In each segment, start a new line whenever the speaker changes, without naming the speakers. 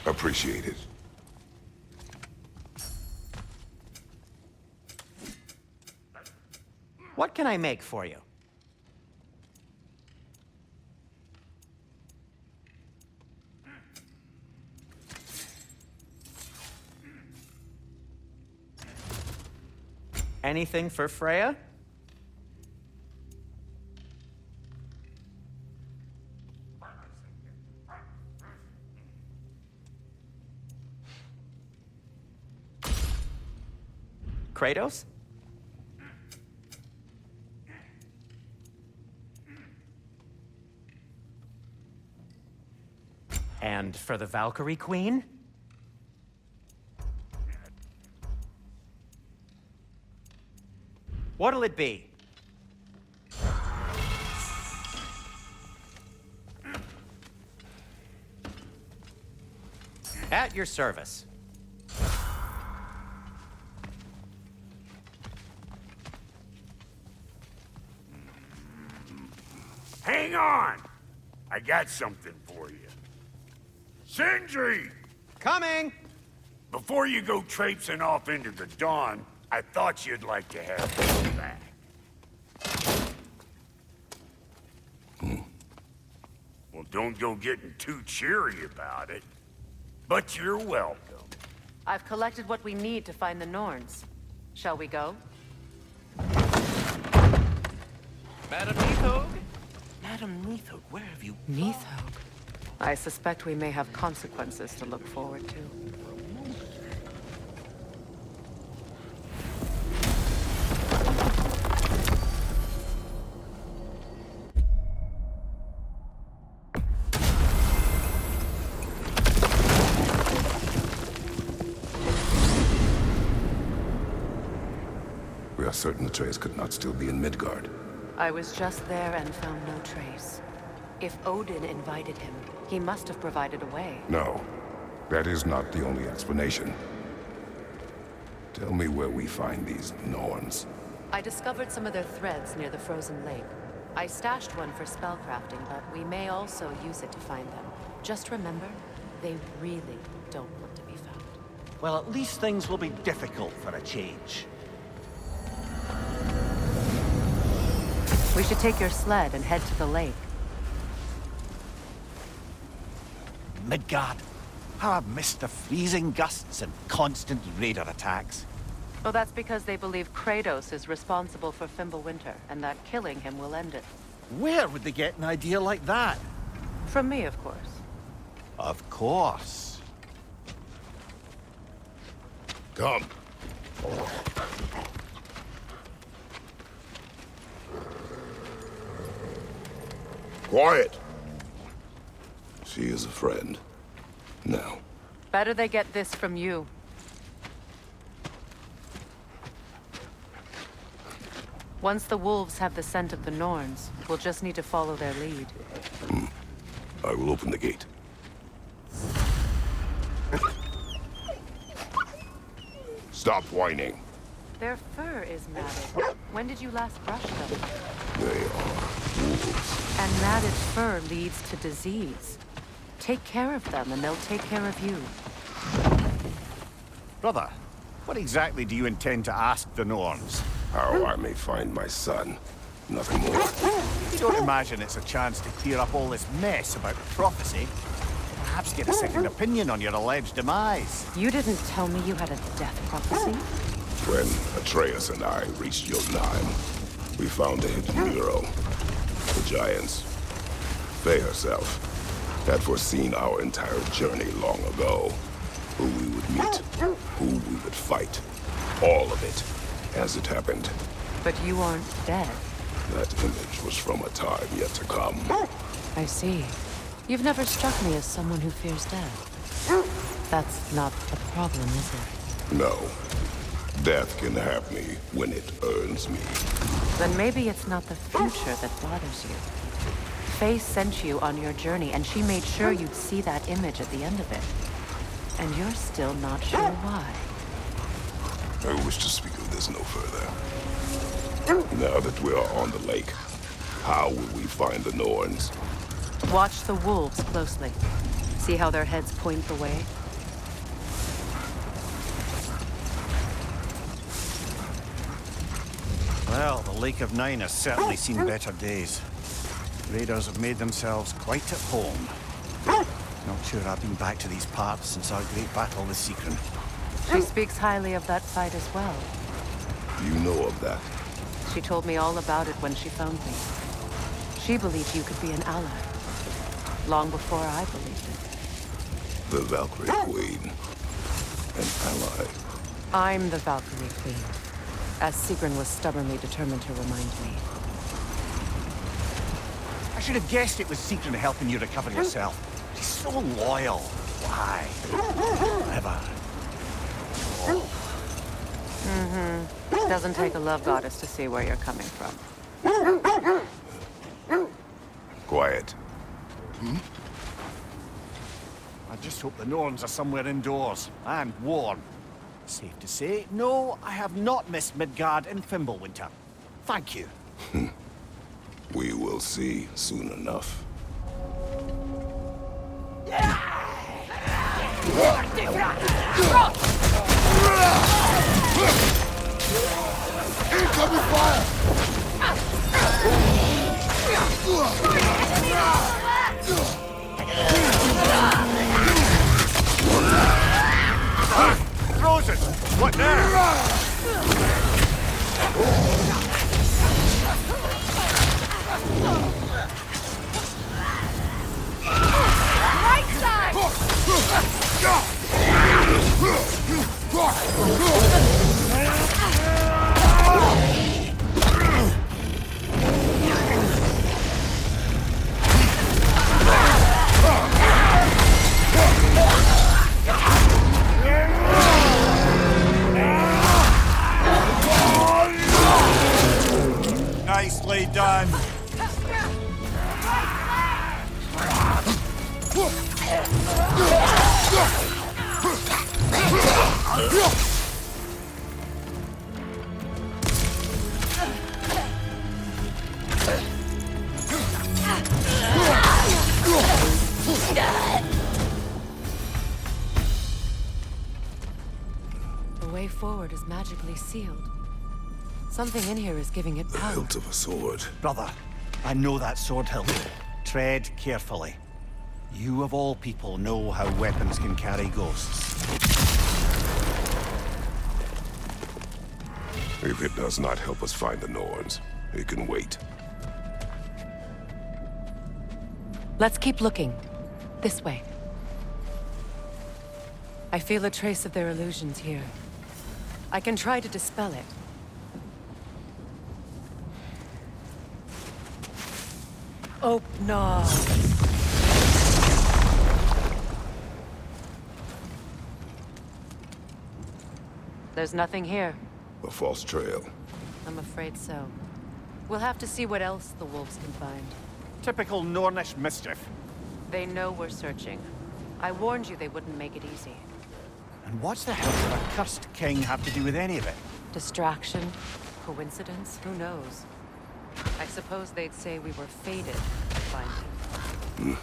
Appreciate it.
What can I make for you? Anything for Freya? Kratos? And for the Valkyrie Queen? What'll it be? At your service.
Hang on! I got something for you. Sindri!
Coming!
Before you go traipsing off into the dawn, I thought you'd like to have this back. Well, don't go getting too cheery about it. But you're welcome.
I've collected what we need to find the Norns. Shall we go?
Madam Neathog?
Madam Neathog, where have you...
Neathog? I suspect we may have consequences to look forward to.
We are certain Atreus could not still be in Midgard.
I was just there and found no trace. If Odin invited him, he must have provided a way.
No, that is not the only explanation. Tell me where we find these Norns.
I discovered some of their threads near the frozen lake. I stashed one for spellcrafting, but we may also use it to find them. Just remember, they really don't want to be found.
Well, at least things will be difficult for a change.
We should take your sled and head to the lake.
Midgard. How I've missed the freezing gusts and constant raider attacks.
Well, that's because they believe Kratos is responsible for Fimbulwinter, and that killing him will end it.
Where would they get an idea like that?
From me, of course.
Of course.
Come. Quiet! She is a friend. Now.
Better they get this from you. Once the wolves have the scent of the Norns, we'll just need to follow their lead.
I will open the gate. Stop whining.
Their fur is matted. When did you last brush them?
They are wolves.
And matted fur leads to disease. Take care of them, and they'll take care of you.
Brother, what exactly do you intend to ask the Norns?
How I may find my son. Nothing more.
You don't imagine it's a chance to clear up all this mess about prophecy? Perhaps get a second opinion on your alleged demise.
You didn't tell me you had a death prophecy?
When Atreus and I reached Jotunheim, we found a hidden mural. The giants, Faye herself, had foreseen our entire journey long ago. Who we would meet, who we would fight. All of it, as it happened.
But you aren't dead.
That image was from a time yet to come.
I see. You've never struck me as someone who fears death. That's not a problem, is it?
No. Death can have me when it earns me.
Then maybe it's not the future that bothers you. Faye sent you on your journey, and she made sure you'd see that image at the end of it. And you're still not sure why.
I wish to speak of this no further. Now that we are on the lake, how will we find the Norns?
Watch the wolves closely. See how their heads point the way?
Well, the Lake of Nine has certainly seen better days. Raiders have made themselves quite at home. Not sure I've been back to these parts since our great battle with Seekron.
She speaks highly of that fight as well.
You know of that?
She told me all about it when she found me. She believed you could be an ally. Long before I believed it.
The Valkyrie Queen. An ally.
I'm the Valkyrie Queen, as Seekron was stubbornly determined to remind me.
I should have guessed it was Seekron helping you recover yourself. She's so loyal. Why? Never.
Doesn't take a love goddess to see where you're coming from.
Quiet.
I just hope the Norns are somewhere indoors and warm. Safe to say, no, I have not missed Midgard in Fimbulwinter. Thank you.
We will see soon enough.
Incoming fire!
Frozen! What now?
Right side!
Nicely done.
The way forward is magically sealed. Something in here is giving it
The
power.
hilt of a sword.
Brother, I know that sword hilt. Tread carefully. You of all people know how weapons can carry ghosts.
If it does not help us find the Norns, it can wait.
Let's keep looking. This way. I feel a trace of their illusions here. I can try to dispel it. Oh, no. There's nothing here.
A false trail.
I'm afraid so. We'll have to see what else the wolves can find.
Typical Nornish mischief.
They know we're searching. I warned you they wouldn't make it easy.
And what's the hell does a cursed king have to do with any of it?
Distraction? Coincidence? Who knows? I suppose they'd say we were fated to find him.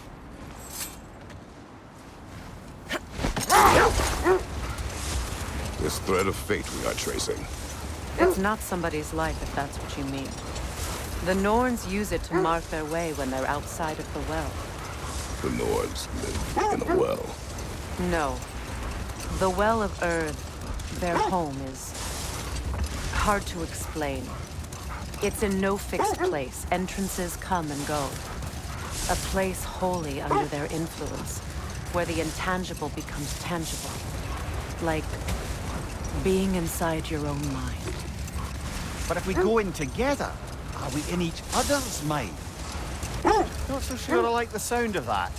This thread of fate we are tracing.
It's not somebody's life, if that's what you mean. The Norns use it to mark their way when they're outside of the well.
The Nords live in a well.
No. The Well of Earth, their home, is hard to explain. It's in no fixed place. Entrances come and go. A place wholly under their influence, where the intangible becomes tangible. Like being inside your own mind.
But if we go in together, are we in each other's mind? Not so sure I like the sound of that.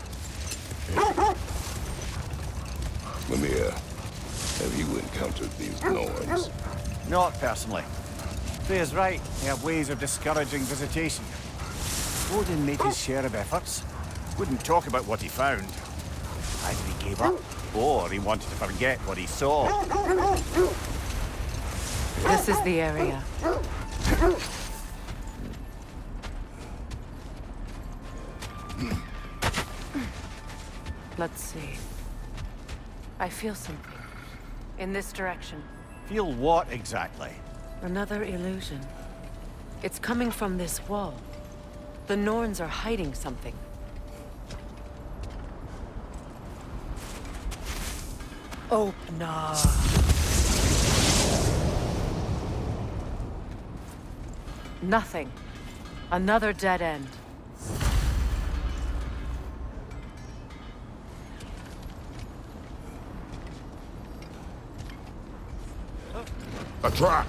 Mimir, have you encountered these Norns?
Not personally. Freya's right. They have ways of discouraging visitation. Odin made his share of efforts. Wouldn't talk about what he found. Either he gave up, or he wanted to forget what he saw.
This is the area. Let's see. I feel something. In this direction.
Feel what exactly?
Another illusion. It's coming from this wall. The Norns are hiding something. Open up. Nothing. Another dead end.
A trap!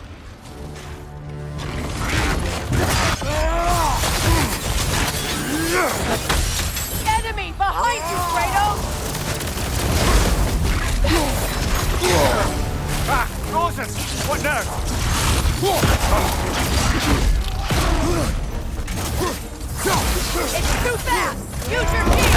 Enemy behind you, Kratos!
Ah! Roses! What now?
It's too fast! Use your key!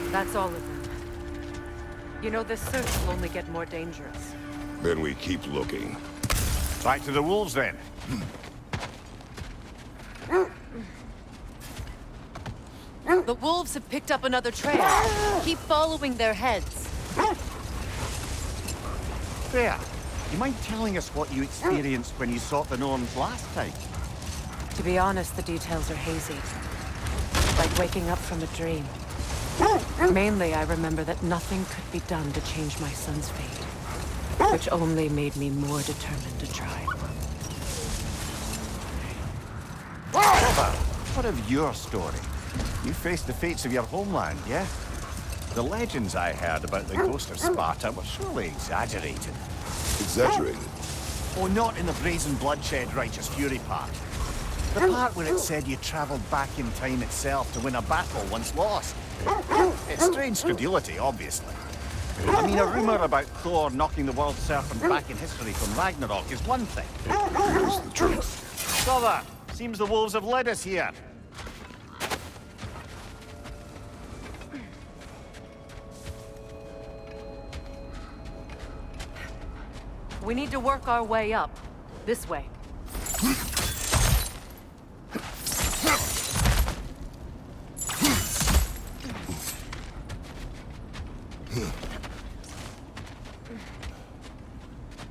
That's all of them. You know, this search will only get more dangerous.
Then we keep looking.
Back to the wolves then.
The wolves have picked up another trail. Keep following their heads.
There. You mind telling us what you experienced when you sought the Norns last time?
To be honest, the details are hazy. Like waking up from a dream. Mainly, I remember that nothing could be done to change my son's fate. Which only made me more determined to try.
What of your story? You faced the fates of your homeland, yeah? The legends I heard about the ghost of Sparta were surely exaggerated.
Exaggerated?
Oh, not in the brazen bloodshed righteous fury part. The part where it said you traveled back in time itself to win a battle once lost. It's strange credulity, obviously. I mean, a rumor about Thor knocking the world serpent back in history from Ragnarok is one thing.
Here's the truth.
Brother, seems the wolves have led us here.
We need to work our way up. This way.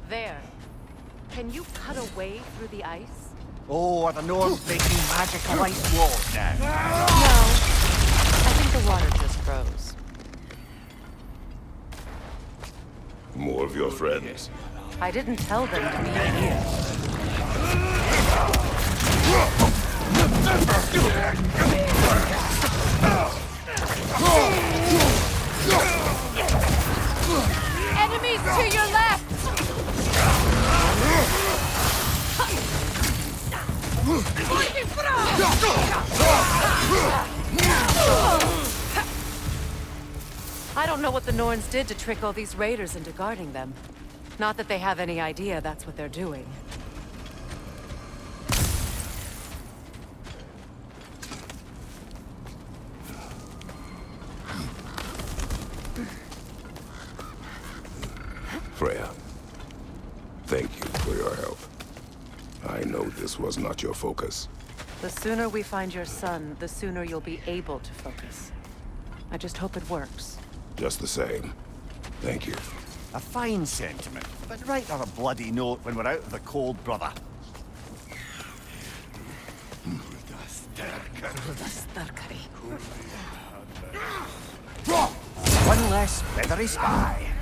There. Can you cut a way through the ice?
Oh, are the Norns making magical ice walls now?
No. I think the water just froze.
More of your friends.
I didn't tell them to be here.
Enemies to your left!
I don't know what the Norns did to trick all these raiders into guarding them. Not that they have any idea that's what they're doing.
Freya, thank you for your help. I know this was not your focus.
The sooner we find your son, the sooner you'll be able to focus. I just hope it works.
Just the same. Thank you.
A fine sentiment, but write on a bloody note when we're out of the cold, brother. One less feathery spy.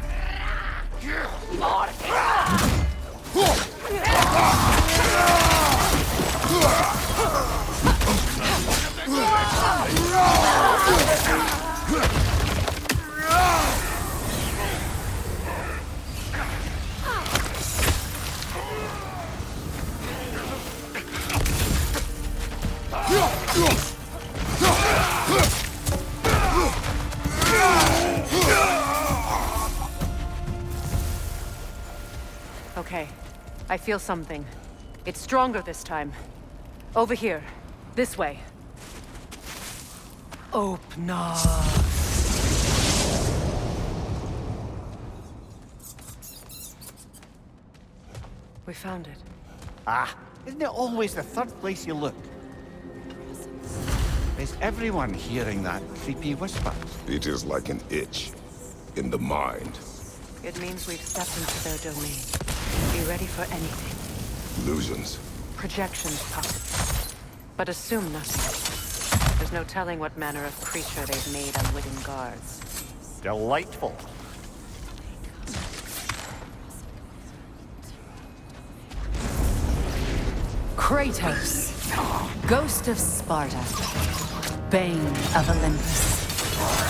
Okay. I feel something. It's stronger this time. Over here. This way. Open up. We found it.
Ah, isn't it always the third place you look? Is everyone hearing that creepy whisper?
It is like an itch in the mind.
It means we've stepped into their domain. Be ready for anything.
Illusions.
Projections, possibly. But assume nothing. There's no telling what manner of creature they've made unwitting guards.
Delightful.
Kratos, Ghost of Sparta, Bane of Olympus,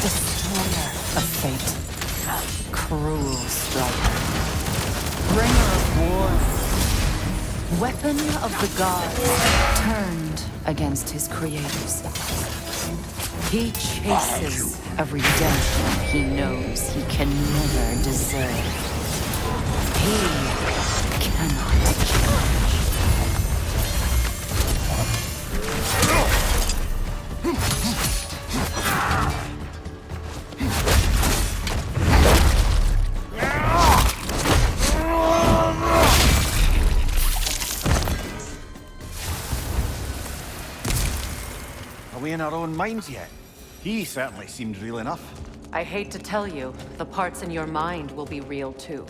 Destroyer of Fate, Cruel Striker, Bringer of War, Weapon of the Gods, turned against his creators. He chases a redemption he knows he can never deserve. He cannot change.
Are we in our own minds yet? He certainly seemed real enough.
I hate to tell you, the parts in your mind will be real too.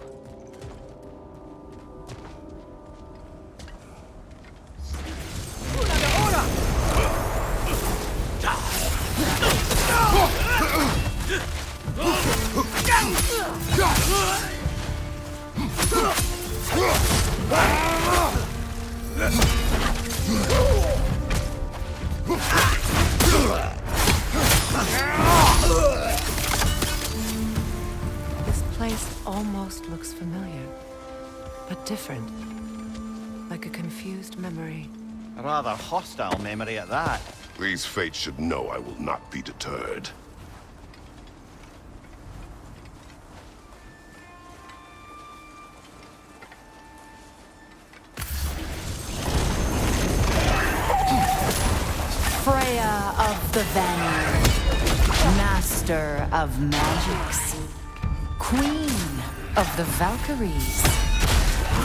This place almost looks familiar, but different. Like a confused memory.
A rather hostile memory at that.
These fates should know I will not be deterred.
Freya of the Vanguard, Master of Magics, Queen of the Valkyries,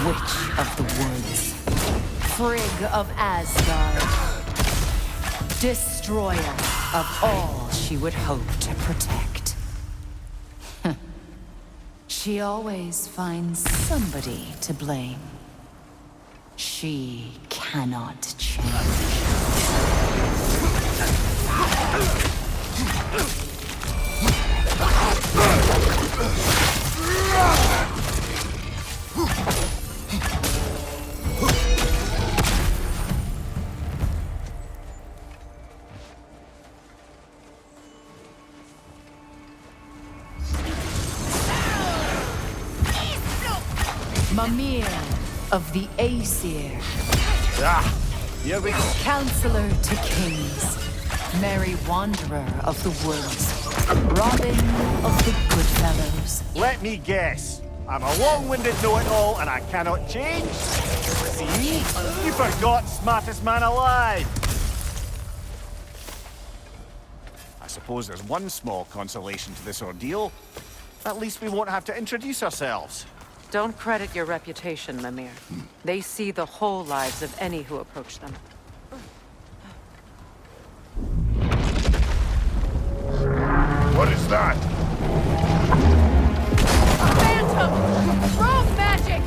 Witch of the Woods, Frigg of Asgard, Destroyer of all she would hope to protect. She always finds somebody to blame. She cannot change. Mimir of the Aesir,
Ah, here we go.
Counselor to Kings, Merry Wanderer of the Woods, Robin of the Goodfellows.
Let me guess. I'm a long-winded know-it-all and I cannot change? See? You forgot smartest man alive. I suppose there's one small consolation to this ordeal. At least we won't have to introduce ourselves.
Don't credit your reputation, Mimir. They see the whole lives of any who approach them.
What is that?
Phantom! Rogue magic!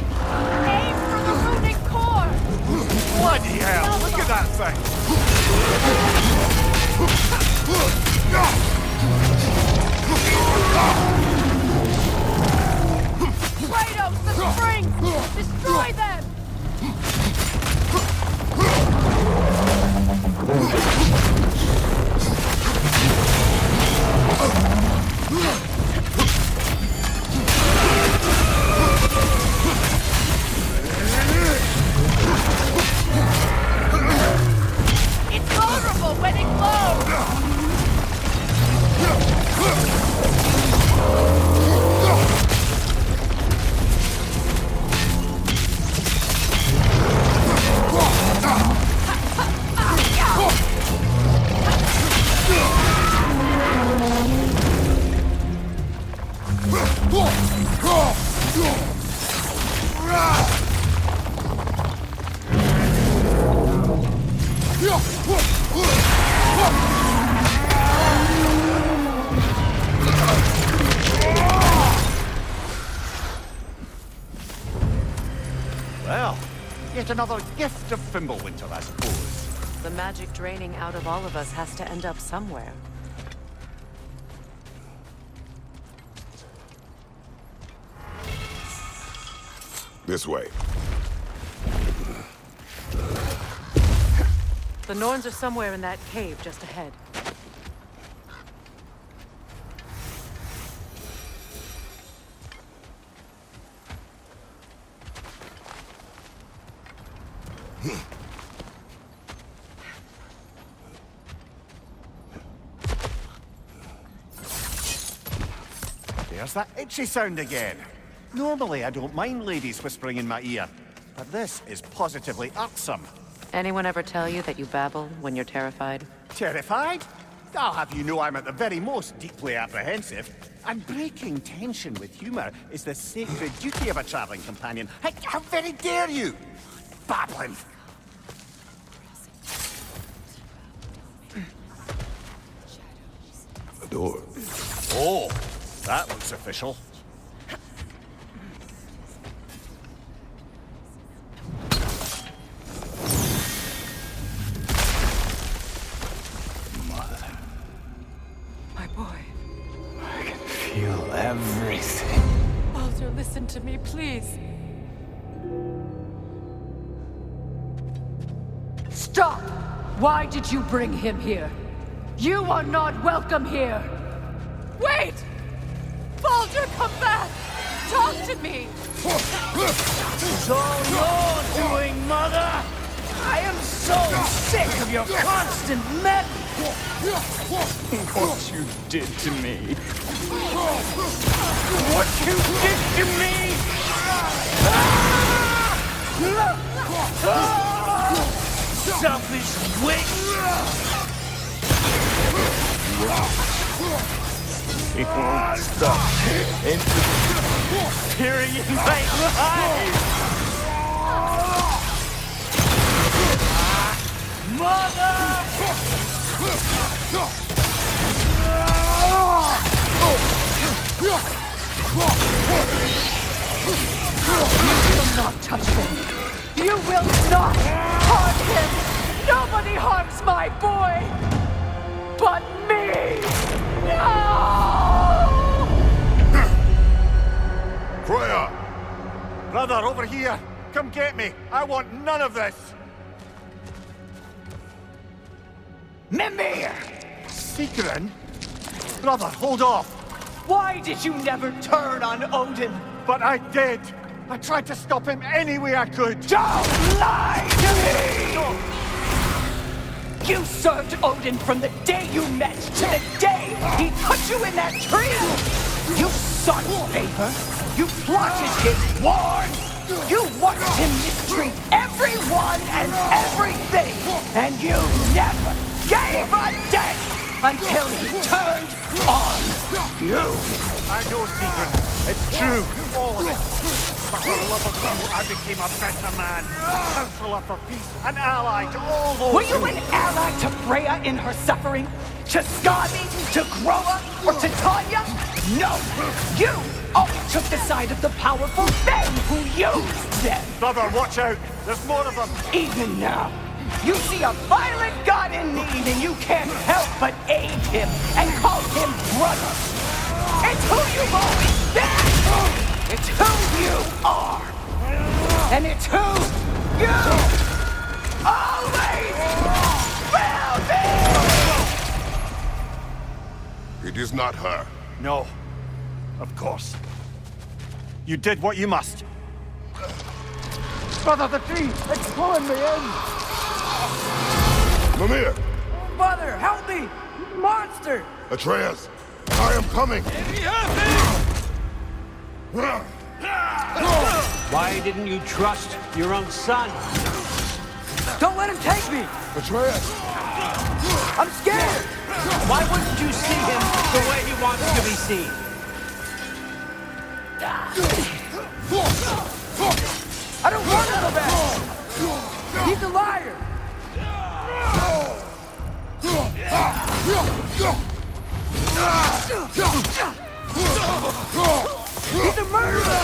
Aim for the runic core!
Bloody hell! Look at that
Kratos, the springs! Destroy them!
another gift of Fimbulwinter, I suppose.
The magic draining out of all of us has to end up somewhere.
This way.
The Norns are somewhere in that cave just ahead.
There's that itchy sound again. Normally, I don't mind ladies whispering in my ear, but this is positively irksome.
Anyone ever tell you that you babble when you're terrified?
Terrified? I'll have you know I'm at the very most deeply apprehensive. And breaking tension with humor is the sacred duty of a traveling companion. How very dare you? Babbling.
A door.
Oh, that looks official.
My boy.
I can feel everything.
Baldur, listen to me, please. Stop! Why did you bring him here? You are not welcome here! Wait! Baldur, come back! Talk to me!
It's all your doing, Mother! I am so sick of your constant meddling! What you did to me! What you did to me! Selfish witch! It won't stop interfering in my life! Mother!
You will not touch him! You will not harm him! Nobody harms my boy! But me! No!
Freya!
Brother, over here! Come get me! I want none of this!
Mimir!
Secret? Brother, hold off!
Why did you never turn on Odin?
But I did! I tried to stop him any way I could!
Don't lie to me! You served Odin from the day you met to the day he put you in that tree! You sought favor! You plotted his war! You watched him mistreat everyone and everything! And you never gave a dent until he turned on you!
I know, Secret. It's true. All of it. But for the love of you, I became a better man. A counselor for peace. An ally to all those.
Were you an ally to Freya in her suffering? To Skadi? To Groa? Or to Tanya? No! You always took the side of the powerful men who used them!
Brother, watch out. There's more of them.
Even now, you see a violent god in need and you can't help but aid him and call him brother! It's who you've always been! It's who you are! And it's who you always will be!
It is not her.
No. Of course. You did what you must. Brother, the tree! It's pulling me in!
Mimir!
Mother, help me! Monster!
Atreus! I am coming!
Why didn't you trust your own son?
Don't let him take me!
Atreus!
I'm scared!
Why wouldn't you see him the way he wants to be seen?
I don't want to go back! He's a liar! He's a murderer!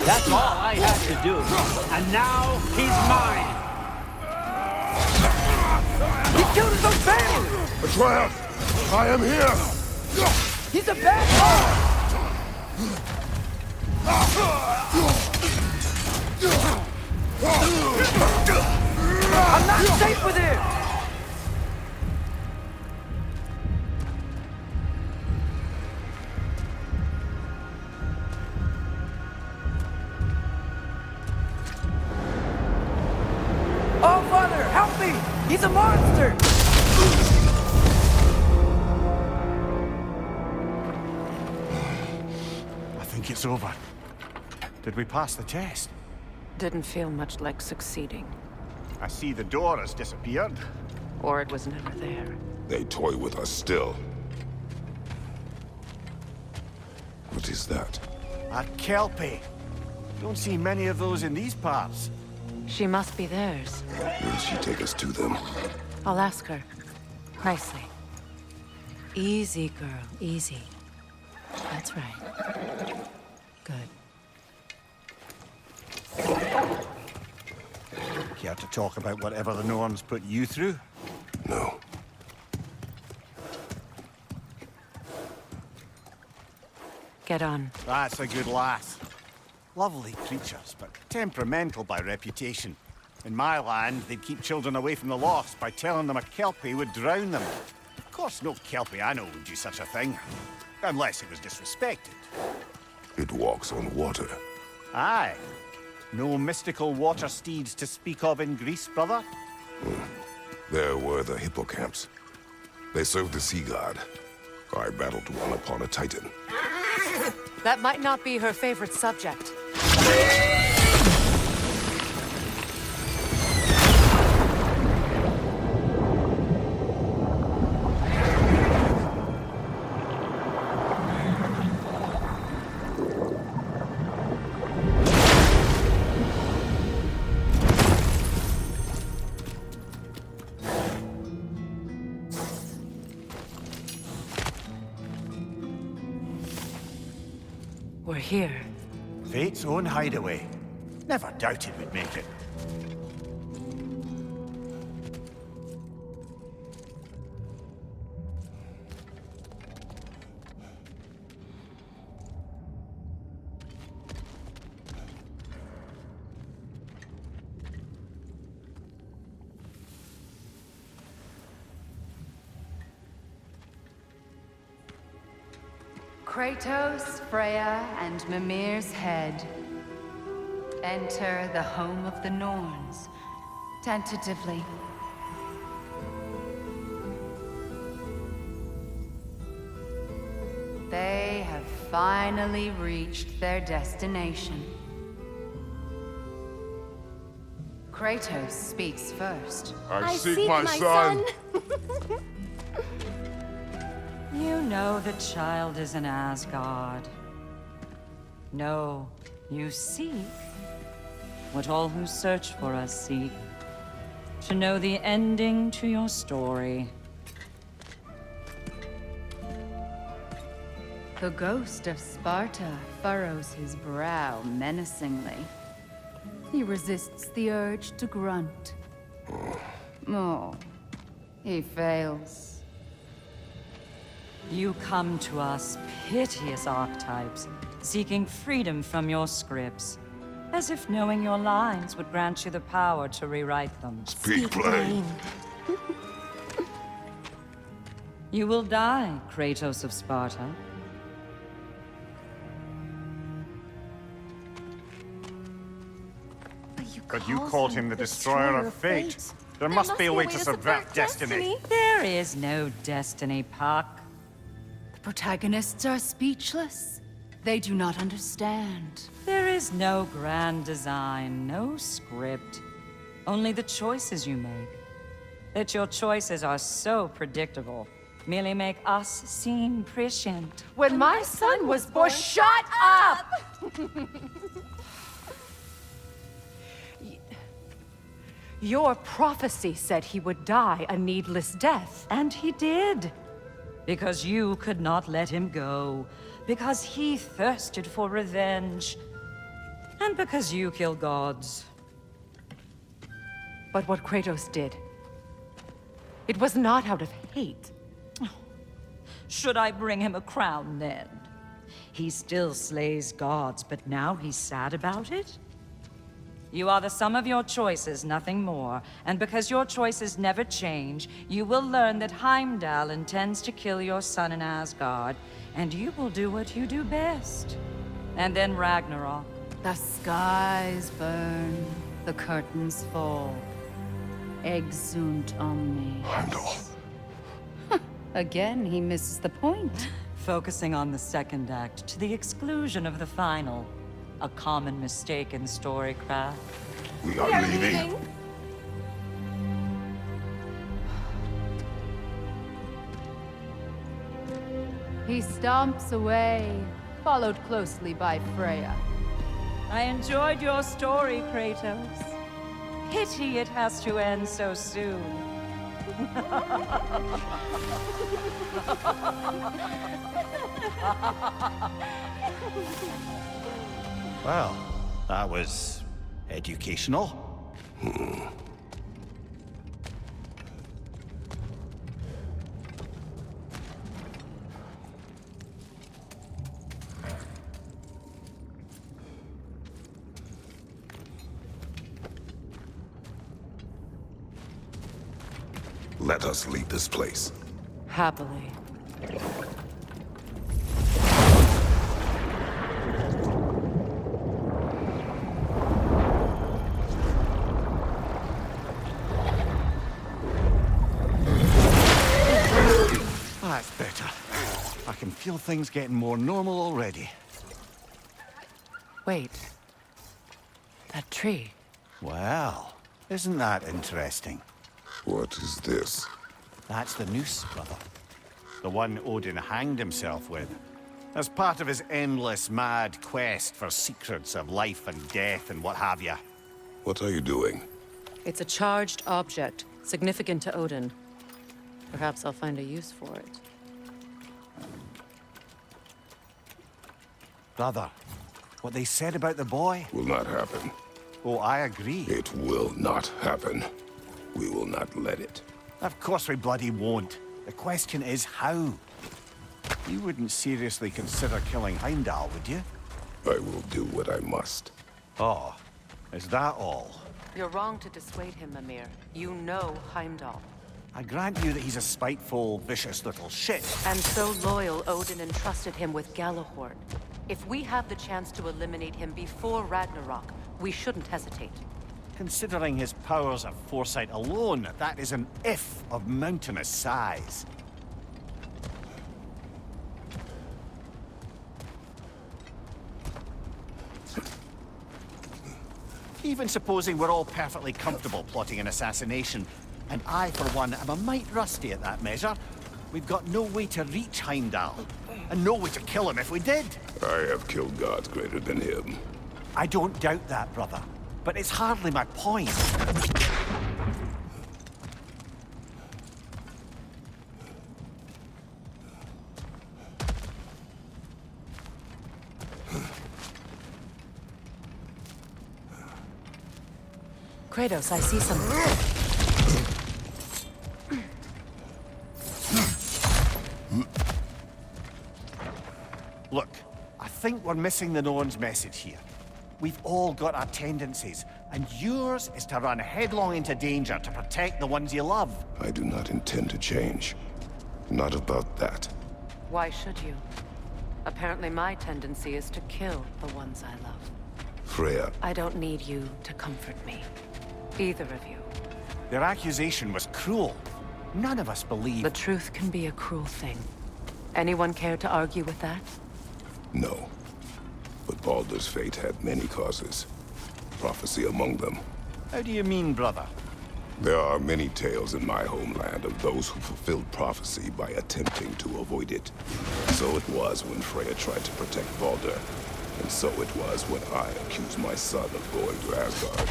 That's all I had to do. And now he's mine.
He killed his own family!
Atreus, I am here!
He's a bad boy! I'm not safe with him! Oh, Father, help me! He's a monster!
I think it's over. Did we pass the test?
Didn't feel much like succeeding.
I see the door has disappeared.
Or it was never there.
They toy with us still. What is that?
A Kelpie. Don't see many of those in these parts.
She must be theirs.
Will she take us to them?
I'll ask her. Nicely. Easy, girl. Easy. That's right. Good.
Care to talk about whatever the Norns put you through?
No.
Get on.
That's a good lass. Lovely creatures, but temperamental by reputation. In my land, they'd keep children away from the lost by telling them a Kelpie would drown them. Of course, no Kelpie I know would do such a thing. Unless it was disrespected.
It walks on water.
Aye. No mystical water steeds to speak of in Greece, brother?
There were the hippocamps. They served the sea god. I battled one upon a titan.
That might not be her favorite subject. We're here.
Fate's own hideaway. Never doubted we'd make it.
Kratos, Freya, and Mimir's head. Enter the home of the Norns, tentatively. They have finally reached their destination. Kratos speaks first.
I seek my son.
You know the child is in Asgard. No, you seek what all who search for us seek. To know the ending to your story.
The ghost of Sparta furrows his brow menacingly. He resists the urge to grunt. Oh, he fails.
You come to us, piteous archetypes, seeking freedom from your scripts. As if knowing your lines would grant you the power to rewrite them.
Speak plain.
You will die, Kratos of Sparta.
But you called him the Destroyer of Fate. There must be a way to subvert destiny.
There is no destiny, Puck.
The protagonists are speechless. They do not understand.
There is no grand design, no script. Only the choices you make. That your choices are so predictable, merely make us seem prescient.
When my son was born, shut up! Your prophecy said he would die a needless death.
And he did. Because you could not let him go. Because he thirsted for revenge. And because you kill gods.
But what Kratos did, it was not out of hate.
Should I bring him a crown then? He still slays gods, but now he's sad about it? You are the sum of your choices, nothing more. And because your choices never change, you will learn that Heimdall intends to kill your son in Asgard, and you will do what you do best. And then Ragnarok.
The skies burn, the curtains fall. Exunt omnes.
Heimdall.
Again, he misses the point.
Focusing on the second act to the exclusion of the final. A common mistake in storycraft.
We are leaving.
He stomps away, followed closely by Freya.
I enjoyed your story, Kratos. Pity it has to end so soon.
Well, that was educational.
Let us leave this place.
Happily.
That's better. I can feel things getting more normal already.
Wait. That tree.
Well, isn't that interesting?
What is this?
That's the noose, brother. The one Odin hanged himself with. As part of his endless, mad quest for secrets of life and death and what have you.
What are you doing?
It's a charged object, significant to Odin. Perhaps I'll find a use for it.
Brother, what they said about the boy?
Will not happen.
Oh, I agree.
It will not happen. We will not let it.
Of course we bloody won't. The question is how? You wouldn't seriously consider killing Heimdall, would you?
I will do what I must.
Oh, is that all?
You're wrong to dissuade him, Mimir. You know Heimdall.
I grant you that he's a spiteful, vicious little shit.
And so loyal, Odin entrusted him with Galahorn. If we have the chance to eliminate him before Ragnarok, we shouldn't hesitate.
Considering his powers of foresight alone, that is an if of mountainous size. Even supposing we're all perfectly comfortable plotting an assassination, and I, for one, am a mite rusty at that measure, we've got no way to reach Heimdall, and no way to kill him if we did.
I have killed gods greater than him.
I don't doubt that, brother, but it's hardly my point.
Kratos, I see something.
Look, I think we're missing the Norn's message here. We've all got our tendencies, and yours is to run headlong into danger to protect the ones you love.
I do not intend to change. Not about that.
Why should you? Apparently my tendency is to kill the ones I love.
Freya,
I don't need you to comfort me. Either of you.
Their accusation was cruel. None of us believe...
The truth can be a cruel thing. Anyone care to argue with that?
no. But Baldur's fate had many causes. Prophecy among them.
How do you mean, brother?
There are many tales in my homeland of those who fulfilled prophecy by attempting to avoid it. So it was when Freya tried to protect Baldur. And so it was when I accused my son of going to Asgard.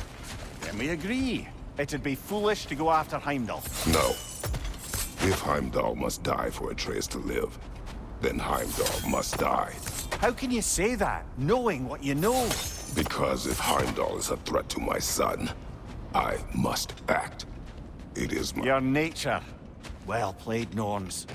Then we agree. It'd be foolish to go after Heimdall.
No. If Heimdall must die for Atreus to live, then Heimdall must die.
How can you say that, knowing what you know?
Because if Heimdall is a threat to my son, I must act. It is my...
Your nature. Well played, Norns.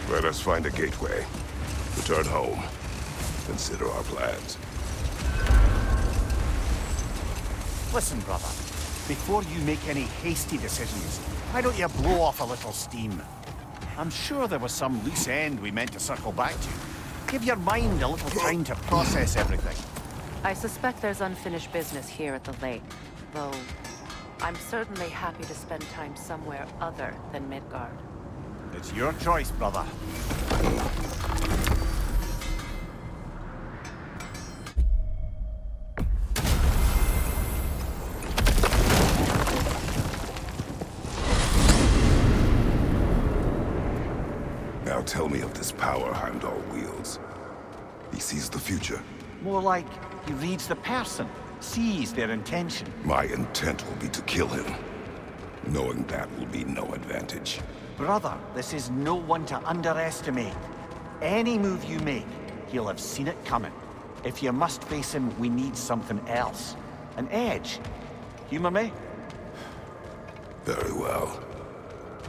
Let us find a gateway. Return home. Consider our plans.
Listen, brother. Before you make any hasty decisions, why don't you blow off a little steam? I'm sure there was some loose end we meant to circle back to. Give your mind a little time to process everything.
I suspect there's unfinished business here at the lake, though I'm certainly happy to spend time somewhere other than Midgard.
It's your choice, brother.
Now tell me of this power Heimdall wields. He sees the future.
More like he reads the person, sees their intention.
My intent will be to kill him. Knowing that will be no advantage.
Brother, this is no one to underestimate. Any move you make, he'll have seen it coming. If you must face him, we need something else. An edge. Humor me?
Very well.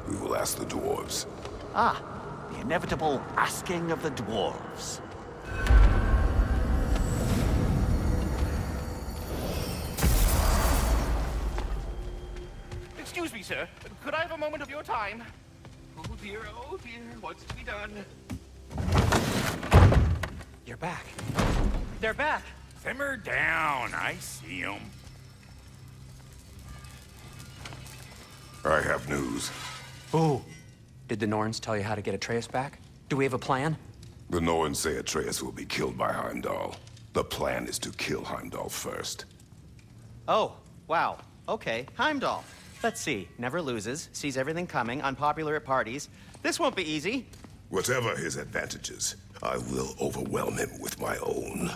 We will ask the dwarves.
Ah, the inevitable asking of the dwarves.
Excuse me, sir. Could I have a moment of your time? Oh dear, what's to be done?
You're back. They're back.
Simmer down, I see them.
I have news.
Ooh. Did the Norns tell you how to get Atreus back? Do we have a plan?
The Norns say Atreus will be killed by Heimdall. The plan is to kill Heimdall first.
Oh, wow. Okay, Heimdall. Let's see. Never loses, sees everything coming, unpopular at parties. This won't be easy.
Whatever his advantages, I will overwhelm him with my own.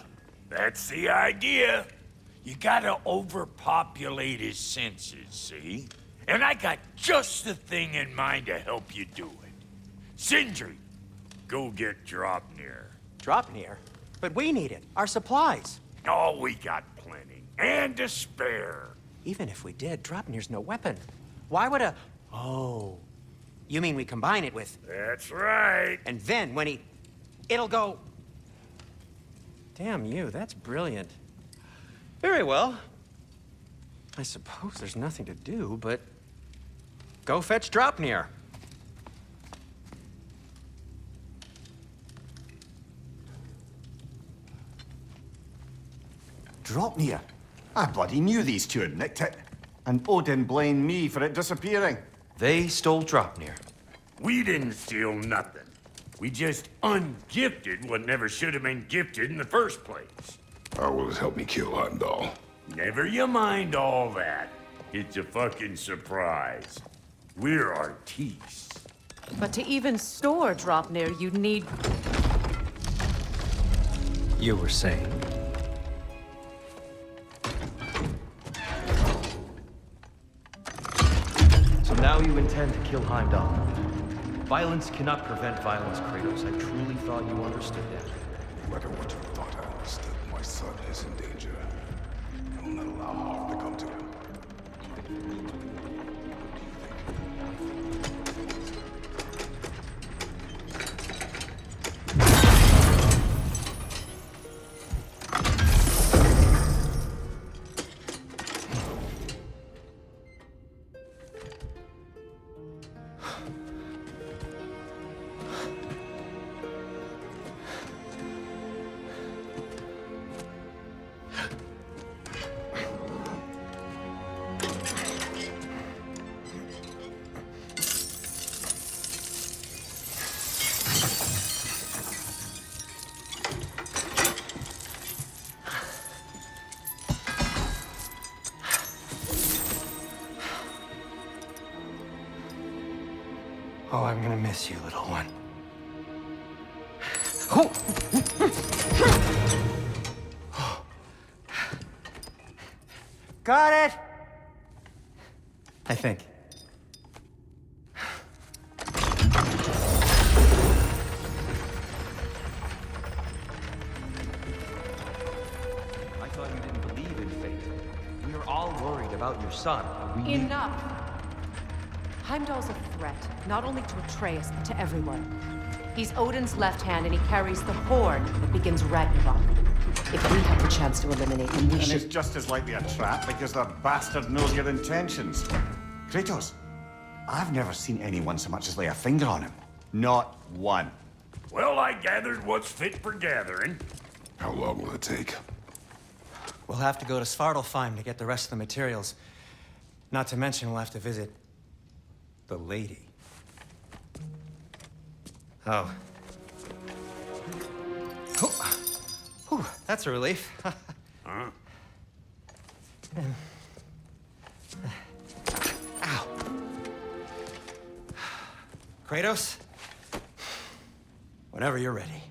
That's the idea. You gotta overpopulate his senses, see? And I got just the thing in mind to help you do it. Sindri, go get Draupnir.
Draupnir? But we need it. Our supplies.
Oh, we got plenty. And to spare.
Even if we did, Draupnir's no weapon. Why would a... Oh. You mean we combine it with...
That's right.
And then when he... It'll go... Damn you, that's brilliant. Very well. I suppose there's nothing to do, but... Go fetch Draupnir.
Draupnir? I bloody knew these two had nicked it. And Odin blamed me for it disappearing.
They stole Draupnir.
We didn't steal nothing. We just ungifted what never should have been gifted in the first place.
How will it help me kill Heimdall?
Never you mind all that. It's a fucking surprise. We're artistes.
But to even store Draupnir, you'd need...
You were saying?
So now you intend to kill Heimdall. Violence cannot prevent violence, Kratos. I truly thought you understood that.
No matter what you thought I understood, my son is in danger. I will not allow harm to come to him.
Oh, I'm gonna miss you, little one. Got it! I think.
I thought you didn't believe in fate. We were all worried about your son. We need-
Enough! Heimdall's a threat, not only to Atreus, but to everyone. He's Odin's left hand, and he carries the horn that begins Ragnarok. If we have the chance to eliminate him, we
And
should...
it's just as likely a trap because the bastard knows your intentions. Kratos, I've never seen anyone so much as lay a finger on him. Not one.
Well, I gathered what's fit for gathering.
How long will it take?
We'll have to go to Svartalfheim to get the rest of the materials. Not to mention we'll have to visit the lady. Oh. Whew, that's a relief.
Huh?
Ow. Kratos? Whenever you're ready.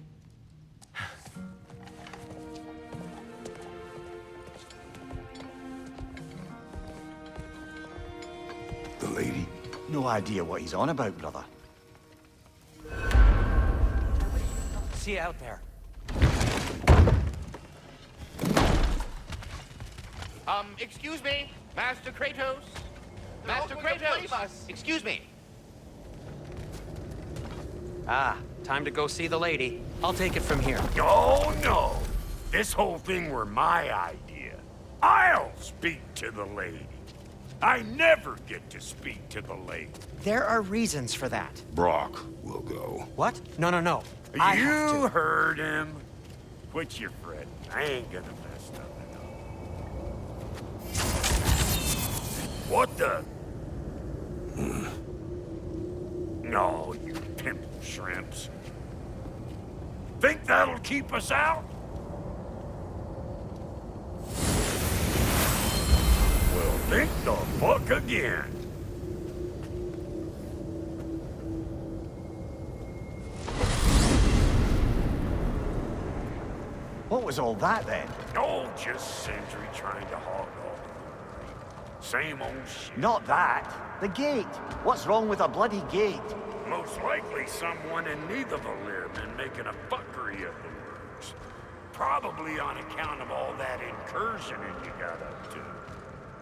The lady?
No idea what he's on about, brother.
See you out there.
Excuse me, Master Kratos? Master Kratos! Excuse me.
Ah, time to go see the lady. I'll take it from here.
Oh, no. This whole thing were my idea. I'll speak to the lady. I never get to speak to the lady.
There are reasons for that.
Brock will go.
What? No. I have
You
to.
heard him. Quit your fretting. I ain't gonna mess up enough. What the? No, you pimple shrimps. Think that'll keep us out? Well, think the fuck again.
What was all that then?
Oh, just Sentry trying to hog all the glory. Same old shit.
Not that. The gate. What's wrong with a bloody gate?
Most likely someone in Nidavellir been making a fuckery of the works. Probably on account of all that incursioning you got up to.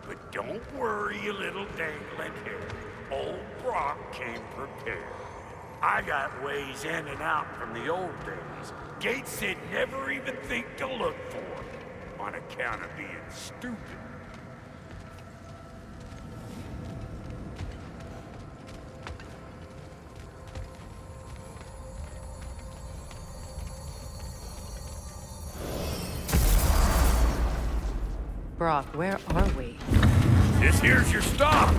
But don't worry, you little dangling hair. Old Brock came prepared. I got ways in and out from the old days. Gates they'd never even think to look for, on account of being stupid.
Brock, where are we?
This here's your stop.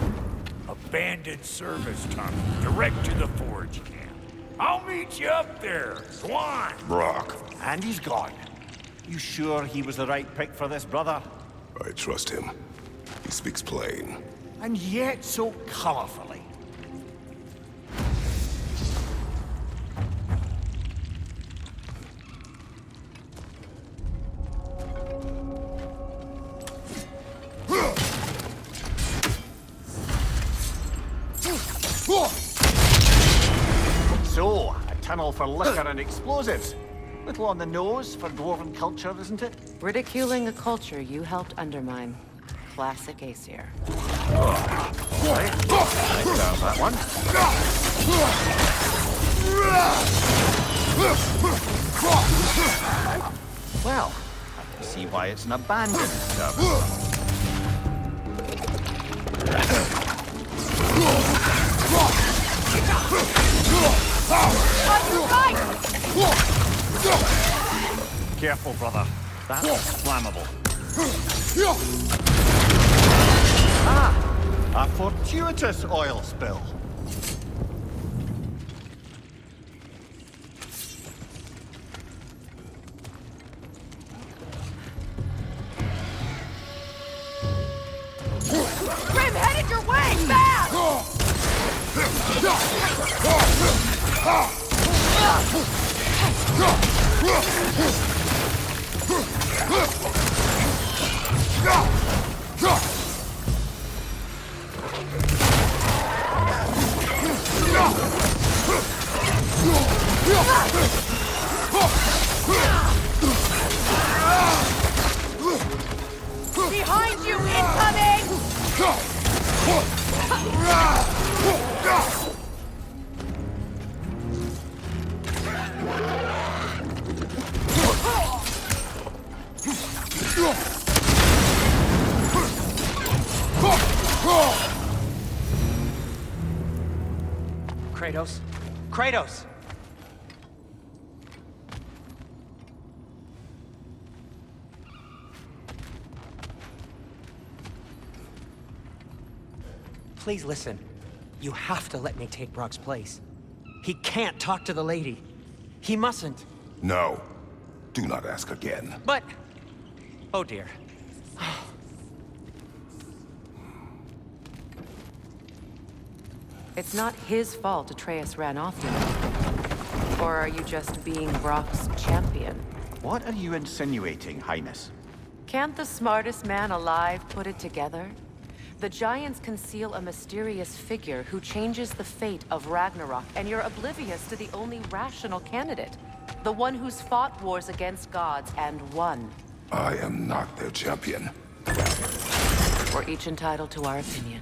Abandoned service tunnel, direct to the forge camp. I'll meet you up there. Go on.
Brock.
And he's gone. You sure he was the right pick for this, brother?
I trust him. He speaks plain.
And yet so colorfully. So, a tunnel for liquor and explosives. Little on the nose for dwarven culture, isn't it?
Ridiculing a culture you helped undermine. Classic Aesir.
Right. Down that one. Well, I can see why it's an abandoned service. Careful, brother. That's flammable. Ah! A fortuitous oil spill.
Grim, headed your way! Fast!
Kratos? Kratos! Please listen. You have to let me take Brock's place. He can't talk to the lady. He mustn't.
No. Do not ask again.
But... Oh dear.
It's not his fault Atreus ran off tonight. Or are you just being Brock's champion?
What are you insinuating, Highness?
Can't the smartest man alive put it together? The Giants conceal a mysterious figure who changes the fate of Ragnarok, and you're oblivious to the only rational candidate. The one who's fought wars against gods and won.
I am not their champion.
We're each entitled to our opinion.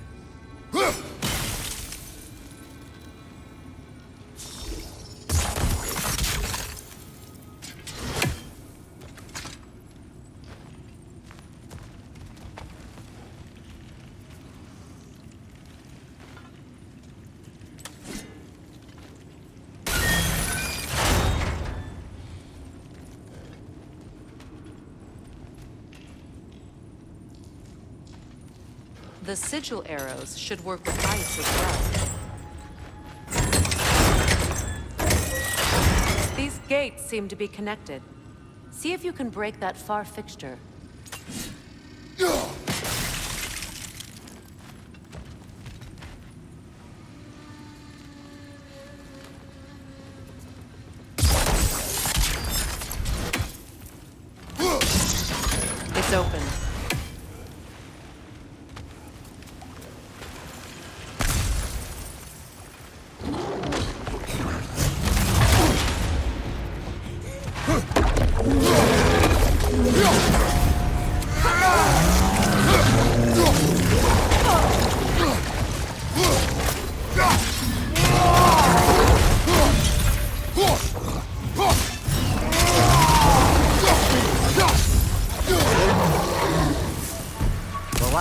The sigil arrows should work with ice as well. These gates seem to be connected. See if you can break that far fixture. It's open.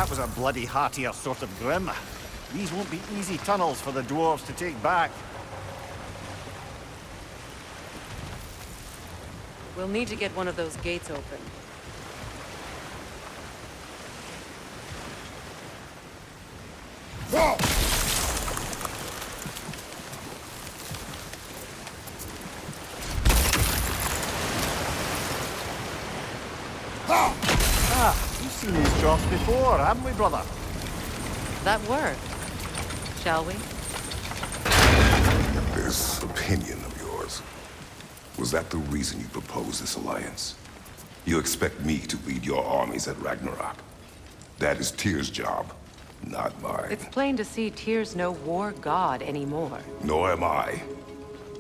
That was a bloody heartier sort of grim. These won't be easy tunnels for the dwarves to take back.
We'll need to get one of those gates open.
We've seen these drops before, haven't we, brother?
That worked. Shall we?
This opinion of yours, was that the reason you proposed this alliance? You expect me to lead your armies at Ragnarok? That is Tyr's job, not mine.
It's plain to see Tyr's no war god anymore.
Nor am I.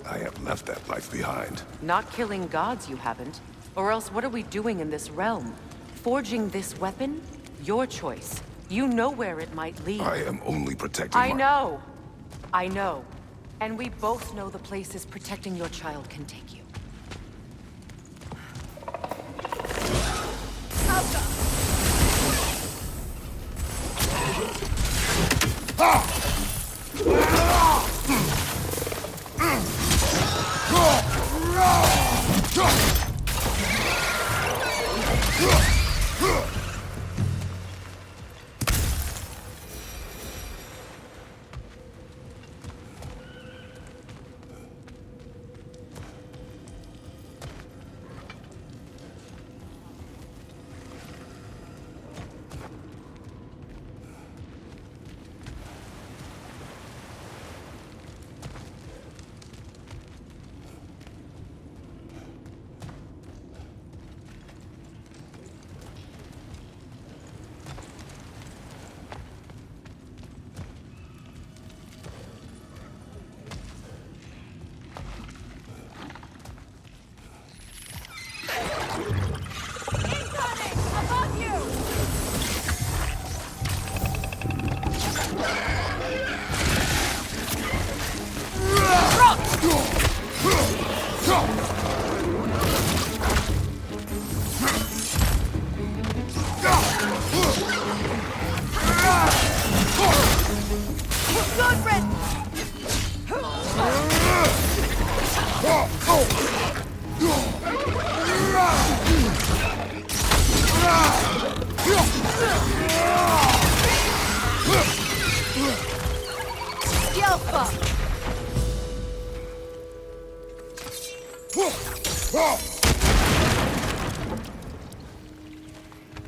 I have left that life behind.
Not killing gods, you haven't. Or else what are we doing in this realm? Forging this weapon? Your choice. You know where it might lead.
I am only protecting
I know. I know. And we both know the places protecting your child can take you.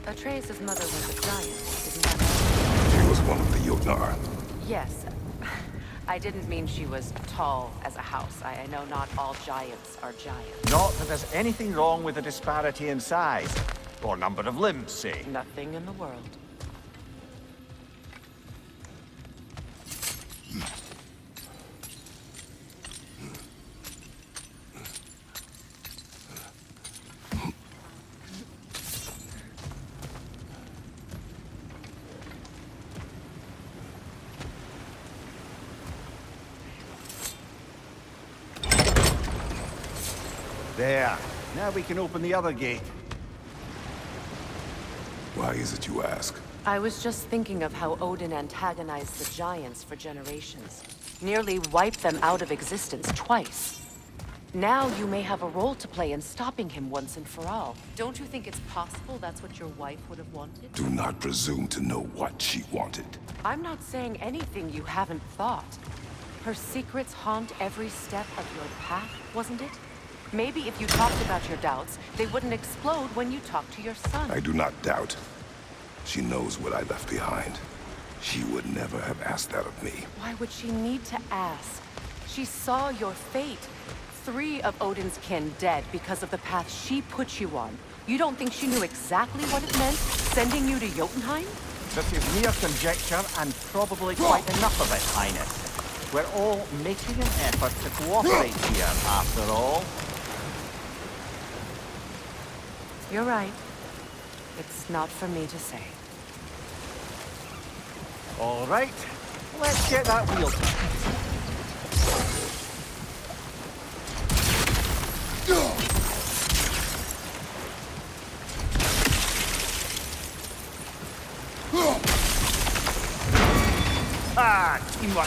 Atreus' mother was a giant, isn't that?
She was one of the Jotnar.
Yes. I didn't mean she was tall as a house. I know not all giants are giants.
Not that there's anything wrong with the disparity in size. Or number of limbs, say.
Nothing in the world.
There. Now we can open the other gate.
Why is it you ask?
I was just thinking of how Odin antagonized the giants for generations. Nearly wiped them out of existence twice. Now you may have a role to play in stopping him once and for all. Don't you think it's possible that's what your wife would have wanted?
Do not presume to know what she wanted.
I'm not saying anything you haven't thought. Her secrets haunt every step of your path, wasn't it? Maybe if you talked about your doubts, they wouldn't explode when you talk to your son.
I do not doubt. She knows what I left behind. She would never have asked that of me.
Why would she need to ask? She saw your fate. 3 of Odin's kin dead because of the path she put you on. You don't think she knew exactly what it meant, sending you to Jotunheim?
This is mere conjecture and probably quite enough of it, Highness. We're all making an effort to cooperate here, after all.
You're right. It's not for me to say.
All right, let's get that wheel. Ah, teamwork.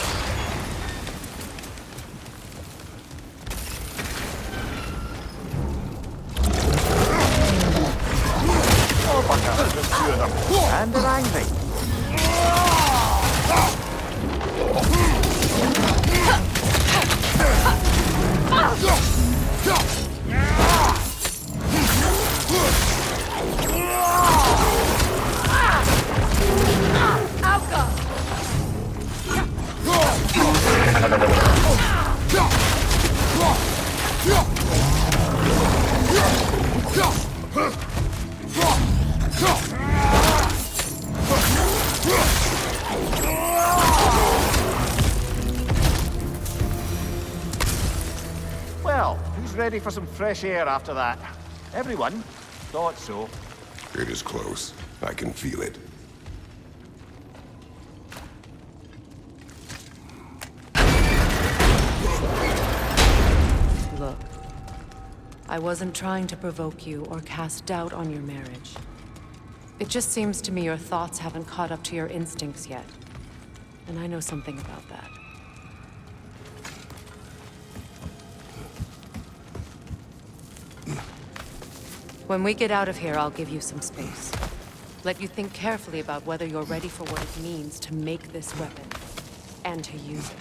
Oh, butter, there's 2 of them. And they're angry. Well, who's ready for some fresh air after that? Everyone? Thought so.
It is close. I can feel it.
Look, I wasn't trying to provoke you or cast doubt on your marriage. It just seems to me your thoughts haven't caught up to your instincts yet. And I know something about that. When we get out of here, I'll give you some space. Let you think carefully about whether you're ready for what it means to make this weapon, and to use it.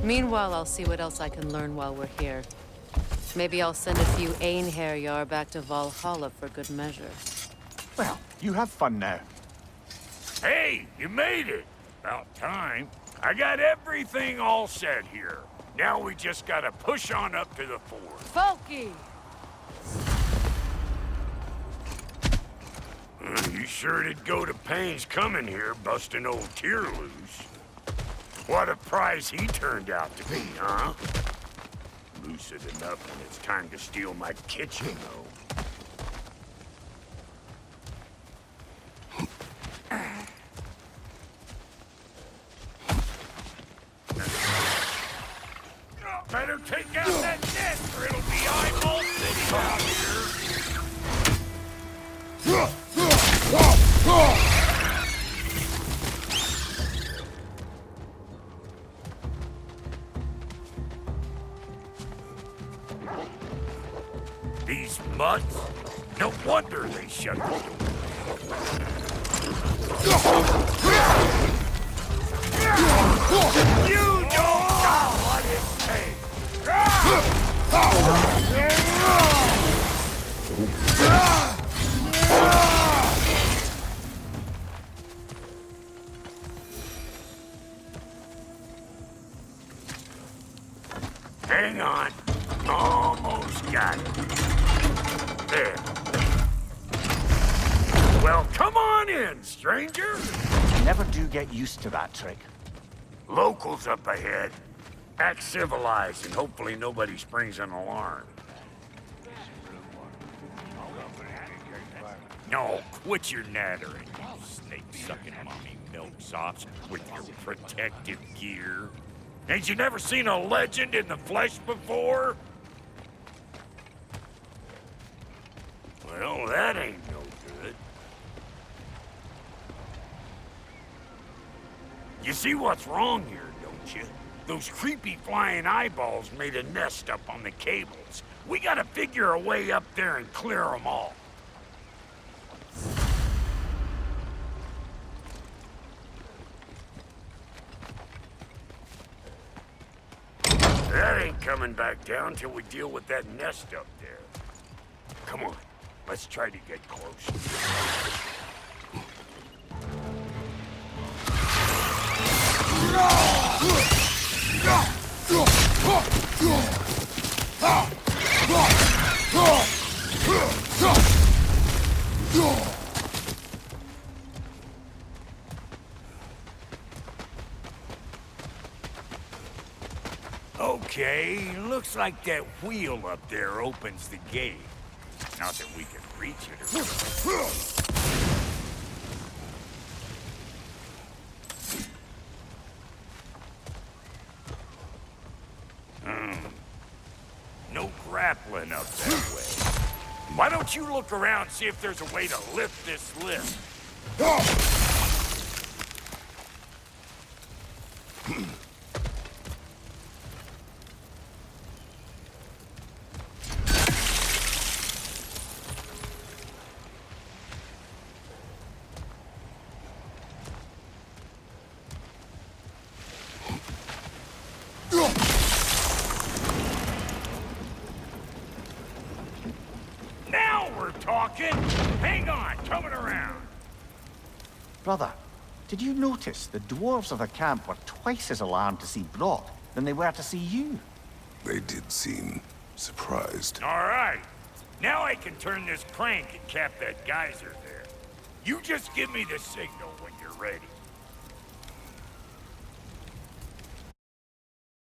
Meanwhile, I'll see what else I can learn while we're here. Maybe I'll send a few Einherjar back to Valhalla for good measure.
Well, you have fun now.
Hey, you made it! About time. I got everything all set here. Now we just gotta push on up to the fort.
Folky!
You sure did go to pains coming here, busting old Tyr loose. What a prize he turned out to be, huh? Lucid enough when it's time to steal my kitchen, though. Better take out that net, or it'll be eyeball city out here. These mutts? No wonder they shut the door. Hang on. Almost got it. There. Well, come on in, stranger.
Never do get used to that trick.
Locals up ahead. Act civilized and hopefully nobody springs an alarm. No, quit your nattering, you snake-sucking mommy milksops with your protective gear. Ain't you never seen a legend in the flesh before? Well, that ain't no good. You see what's wrong here, don't you? Those creepy flying eyeballs made a nest up on the cables. We gotta figure a way up there and clear them all. That ain't coming back down till we deal with that nest up there. Come on, let's try to get close. Okay, looks like that wheel up there opens the gate. Not that we can reach it or... No grappling up that way. Why don't you look around, see if there's a way to lift this lift? Now we're talking! Hang on, coming around!
Brother, did you notice the dwarves of the camp were twice as alarmed to see Brock than they were to see you?
They did seem surprised.
All right. Now I can turn this crank and cap that geyser there. You just give me the signal when you're ready.